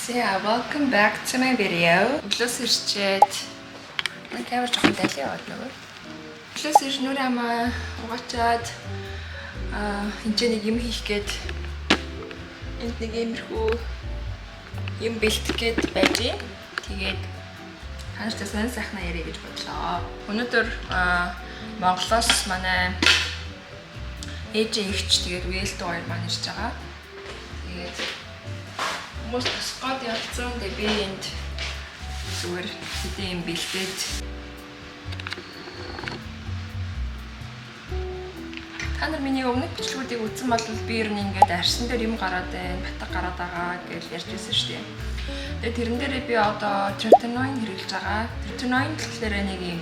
So yeah, welcome back to my video. Өглөөс ирчээд камер жоохон далий яваад нөгөө. Өглөөс ирж нүрэ амаа угаачаад энэ ч нэг юм хийх гээд энд нэг иймэрхүү юм бэлтгэх гээд байж. Тэгээд ханартай сонь сайхна ярих гэж бодлоо. Өнөөдөр Монголоос манай ээж ихч тэгээд Вэлд хоёр маань ирж байгаа. Тэгээд most скот явцсан дээ би энд зүгээр хэдэн юм бэлдээд та нар миний өмнөх бичлэгүүдийг үзсэн бол би ер нь ингээд арьсан дээр юм гараад байна, батга гараад байгаа гэж ярьж байсан шүү дээ. Тэгээд тэрэн дээрээ би одоо третиноин хэрэглэж байгаа. Третиноин гэхлээр нэг юм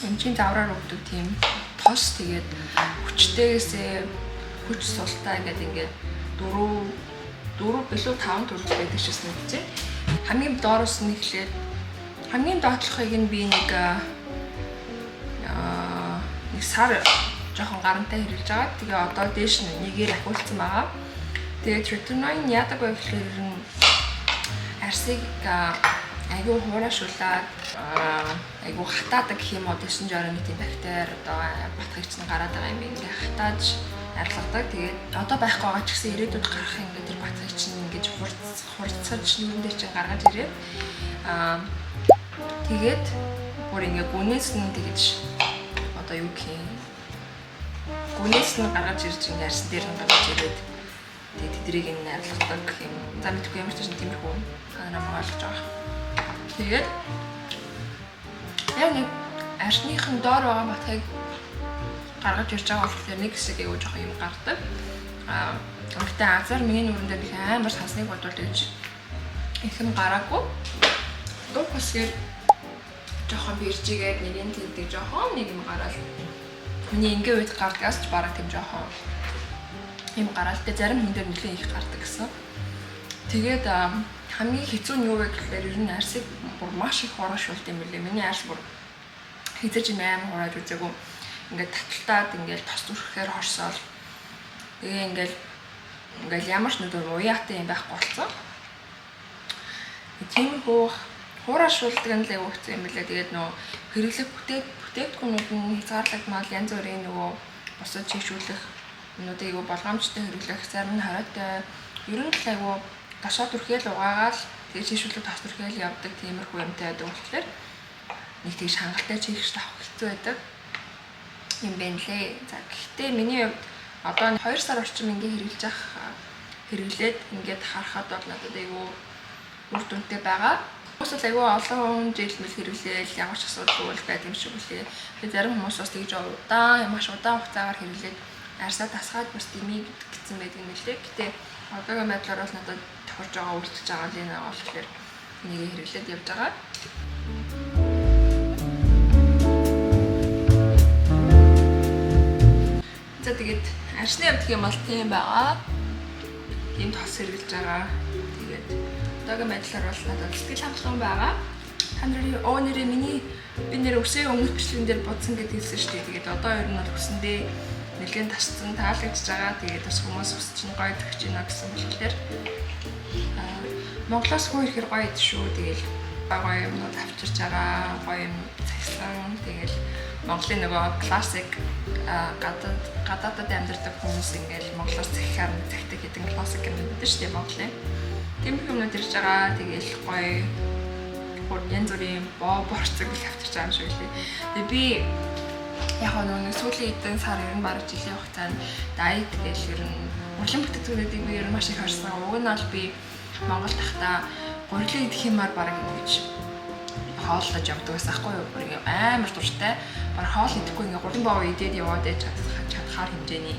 эмчийн давраар өгдөг тийм тос, тэгээд хүчтэйгээсээ хүч султаа гэдэг ингээд 4 билүү 5 төрөл байдаг шээс нэгжээ. Хамгийн доороос нь эхлээд хамгийн доотлохыг нь би нэг сар жоохон гарантай хэрэглэж байгаа. Тэгээ одоо дээш нь нэгээр ахиулсан байгаа. Тэгээ третиноин яадаг вэ гэхээр арсыг айгүй хуурашуулаад айгүй хатаадаг гэх юм уу, дэсэн жорны тийм бактери одоо батгагч нь гараад байгаа юм. Ингээ хатааж арилгадаг. Тэгээд одоо байхгүй байгаа ч гэсэн ирээдүйд гарах ингээд тэр батгагч нь ингэж хурцсаж нүрэндээ чинь гаргаж ирээд тэгээд бүр ингээ гүнээс нь тэгэж одоо юу гэх юм, гүнээс нь гаргаж ирж ингээ арсан дээр нь гаргаж ирээд тэгээд тэдрийг нь арилгадаг гэх юм. За мэдгүй ямар ч юм тиймэрхүү намайг ойлгож байгаа. Тэгээд яг нэг арсныхын доор байгаа батгыг гаргаж ирж байгаа болохоор нэг хэсэг аягүй жоохон юм гардаг. Гэхдээ азар миний нүрэн дээр их амар сансныг бодвол гэж их юм гараагүй. Дуг хэсгээр жоохон биржигээд нэгэн тэлдэг жоохон нэг юм гараад. Миний ингээ үед гардгаас ч бараг тийм жоохон юм гараад. Тэгээ зарим хүн дээр нэлээд их гардаг гэсэн. Тэгээд хамгийн хэцүү нь юу вэ гэхээр ер нь арсыг бүр маш их хураашуулт юм билээ. Миний арс бүр хэзээ ч амар хурааж үзээгүй. Ингээд таталтаад ингээд тос зүрхээр хорсоол. Тэгээ ингээд ямар ч нүдээр уяатай юм байхгүй болсон. Тиймэрхүү хураашуулдаг нь л аягүй хэцүү юм билээ. Тэгээд нөгөө хэрэглэх бүтээгдэхүүнүүд нь хязгаарлагдмал янз бүрийн нөгөө бусад чийшүүлэх юмнуудыг аягүй болгоомжтой хэрэглэх, зарим нь хориотой. Ер нь л аягүй тосоо түрхэл угаагаал тэгээд чийшүүлэх тос түрхэл явдаг тиймэрхүү юмтай байдаг болохоор нэг тийш хангалттай чийгч авах хэцүү байдаг юм байна лээ. За гэхдээ миний хувьд одоо 2 сар орчим ингээ хэрэглээд ингээд харахад бол надад айгүй үр дүнтэй байгаа. Хүмүүс айгүй олон жил мэл хэрэглээл ямар ч асуудалгүй байдаг юм шиг үлээ. Тэгээд зарим хүмүүс бас тэгж маш удаан хугацаагаар хэрэглээд арсаа тасгаад бас димий гэсэн байдаг юм лээ. Гэтэ одоогийн байдлаар бол надад тохирж байгаа үлдчихэж байгаа л энэ болохоор энийг хэрэглээд явж байгаа. За тэгээд арсны явдг юм бол тийм байгаа. Тийм тос хэрэглэж байгаа. Тэгээд одоогийн байдлаар бол надад сэтгэл хангалуун байгаа. Та нарын би нэр өсөө өмнөх бичлэгэн дээр бодсон гэдгийг хэлсэн шүү дээ. Тэгээд одоо ер нь бол өсөндөө нэлээд тасцсан, таалагдж байгаа. Тэгээд бас хүмүүс ус чинь гоё төгч гинэ гэсэн болохоор Монголоос хөө ихэр гоё идэв шүү. Тэгээл гоё юмнууд авчирч байгаа, гоё юм цагсан. Тэгээл Монголын нөгөө классик гадаадад амьдардаг хүмүүс ингээл Монголоос захихаар захидаг хэдэн классик юм байдаг шүү дээ Монголын. Тиймэрхүү юмнууд ирж байгаа. Тэгээл гоё янз бүрийн борцог их авчирч байгаа юм шиг лээ. Тэгээ би яг нэг сүүлийн хэдэн сар ер нь бараг жилийн хугацаанд дайет гэж ер нь урлан бүтээгдэхүүнүүдийг би ер нь маш их харсан. Уг нь бол би Монгол тахта гурилан идэх юмар бараг ингэж хооллож явдаг байсан хгүй юу? Бүр амар дуртай. Бараг хоол идэхгүй ингээ гурван боо идээд яваад чадхаар хэмжээний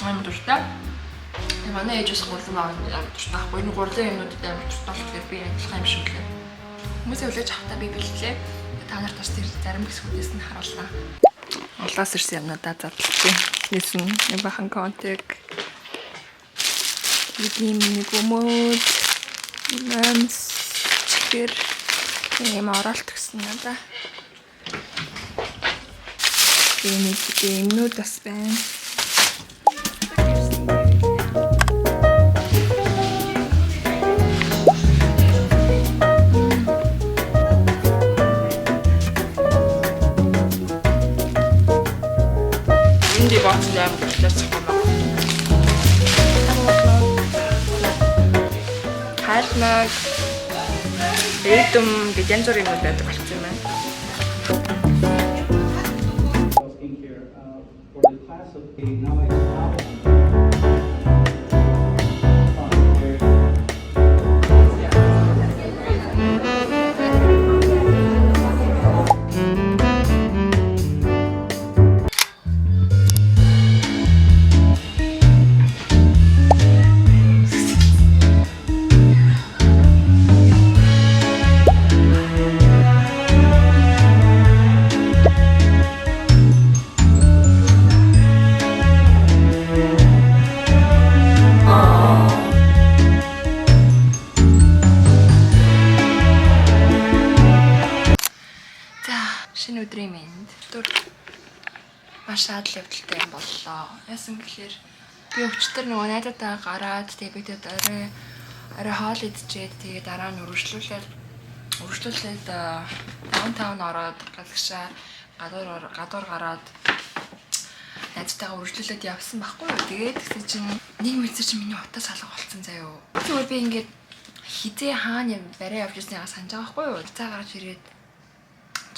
амар дуртай. Тэгээ манай ээж бас гурван боо амар дуртай хгүй. Энэ гурван юмнуудад амар дуртай болохоор би ажиллах юм шиг лээ. Хүмүүсээ хүлээж авахтаа би бэлтлээ. Та нарт бас тэр зарим хэсгүүдээс нь харуулнаа. Улаас ирсэн юмнуудаа задлаа. Нэсэн нэг бахан контек. Нэг өмөөд мэнс чигэр юм оролт гэсэн надаа. Энэ нүүд бас байна. альмаг эдэм гэж янз бүрийн юмуд байдаг болчихсон юм байна. Шинэ өдрийн мэнд. Маш шаардлага явдалтай юм боллоо. Яасан гэхээр би өчтөр нөгөө найзуудаа гараад тэгээд бид орой хоол идчихэд тэгээд дараа нь үргэлжлүүлээд даунтаун ороод гадагшаа гадуур гараад найзтайгаа үргэлжлүүлээд явсан байхгүй юу. Тэгээд тэгсэн чинь нэг мэдсэн чинь миний утас салга болцсон заяо. Зүгээр би ингээд хизээ хаана барай явж ирснийг санаж байгаа байхгүй юу. Цаа гарч ирээд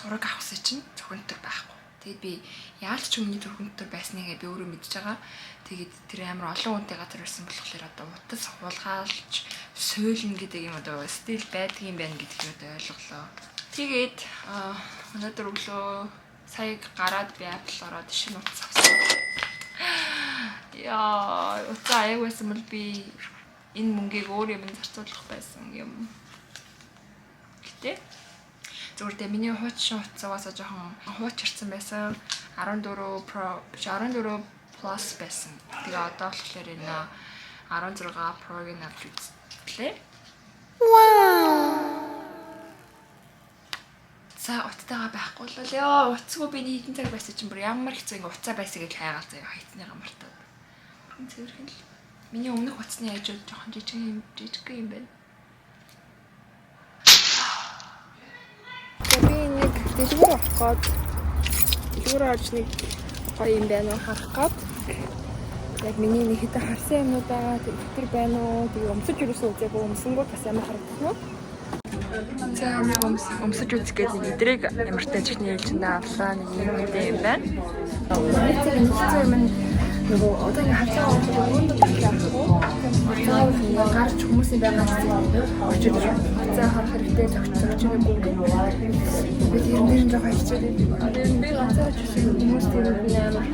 зураг авахсан чинь зөвхөнтөр байхгүй. Тэгээд би яалт ч өмнө зөвхөнтөр байсныг би өөрөө мэдж байгаа. Тэгээд тэр амар олон хүнтэй газар ирсэн болохоор одоо утас хулгайлж суйлна гэдэг юм одоо стил байдаг юм байна гэдгийг одоо ойлголоо. Тэгээд өнөөдөр өглөө сая гараад би Apple ороод шинэ утас авсан. Яа, утас аяг байсан бол би энэ мөнгийг өөр юм зарцуулах байсан юм. Гэтэ зүгээр дээ миний хуучин утасаасаа жоохон хуучирсан байсан. 14 Pro 14 Plus байсан. Тэгээ одоо болохоор энэ 16 Pro-г авч үзлээ. Вау. За утастайгаа байхгүй л ёо. Утасгүй би нэгэн цаг байсан чинь бүр ямар хэцүү ингээ утасаа байсан гэж хайгаал заяа хайцныгаа мартаад. Хин цэвэрхэн л. Миний өмнөх утасны ажил жоохон жижиг юм байна. Би нэг дэлгүүр авах гээд дэлгүүр орж нэг гоё юм байна уу харах гээд яг миний нэг хэдэн харсан юмнууд байгаа тэр байна уу тэгээ өмсөж юусэн үзээгүй өмсөнгөө бас ямар харагдах нь. За нэг өмсөж үзэх гээд нэг эдрийг ямар ч чихний хэлж авлаа нэг юм юм байна. Нэг хэцүү юм нөгөө одоо ингэ хацаа өндөр авахгүй заавал гарч хүмүүсийн байгаа очиж хацаа харах хэрэгтэй зогсож байгаагүй. Би тэрнээ жоохон хэцүү. Би хацаа чиг хүмүүс тэрний амар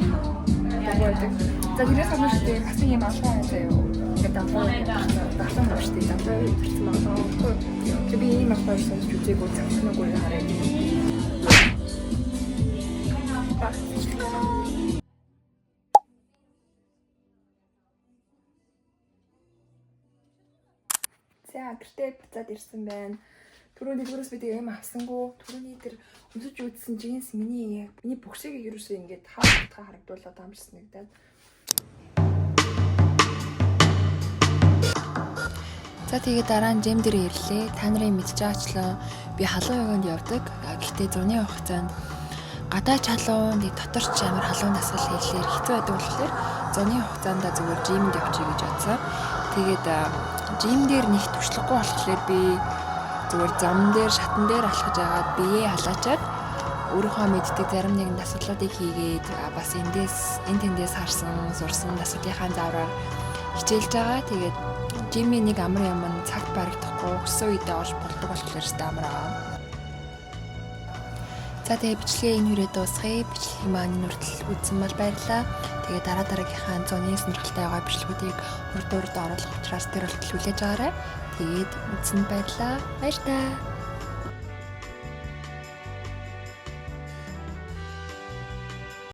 байдаг. За тэрээс хамаач тийм бас юм алгаа заяа. Тэгээд давтан авчтай давтан ирсэн байгаа. Тэгээд би ийм ахаар сонсч үзээгүй зогсноогүй хараа. За гэртээ буцаад ирсэн байна. Түрүүн дэлгүүрээс би тийм авсангүй. Түрүүний тэр өмсөж үзсэн джинс миний бөхсийг ерөөсөө ингээд хаа харагдуулаад амжсан нэгдээд. За тэгээд дараа нь жим дээр ирлээ. Та нарын мэдж байгаачлаа би халуун юунд явдаг. Гэхдээ зуны хугацаанд гадаач халуун доторч амар халуун дасгал хийлээр хэцүү байдаг болохоор зуны хугацаанд зүгээр жимд явчих гэж бодсон. Тэгээд жим дээр нэг туршлагагүй болохоор би зүгээр зам дээр шатан дээр алхаж агаад биеэ халаачаад өөрийнхөө мэддэг зарим нэгэн дасгалуудыг хийгээд бас эндээс харсан сурсан дасгалынхаа заавраар хичээлж байгаа. Тэгээд жимийн нэг амар юм цагт барагдахгүй өссөн үедээ орж болдог болохоор амар аа. За тэгээ бичлэгээ энэ хүрээ дуусгая. Бичлэгийн маань нүртэл үзсэн бол баярлалаа. Тэгээ дараагийнхаа зуны сонирхолтой байгаа бичлэгүүдийг урд оруулах учраас тэр болтол хүлээж аваарай. Тэгээд үзсэнд баярлалаа. Баяр таа.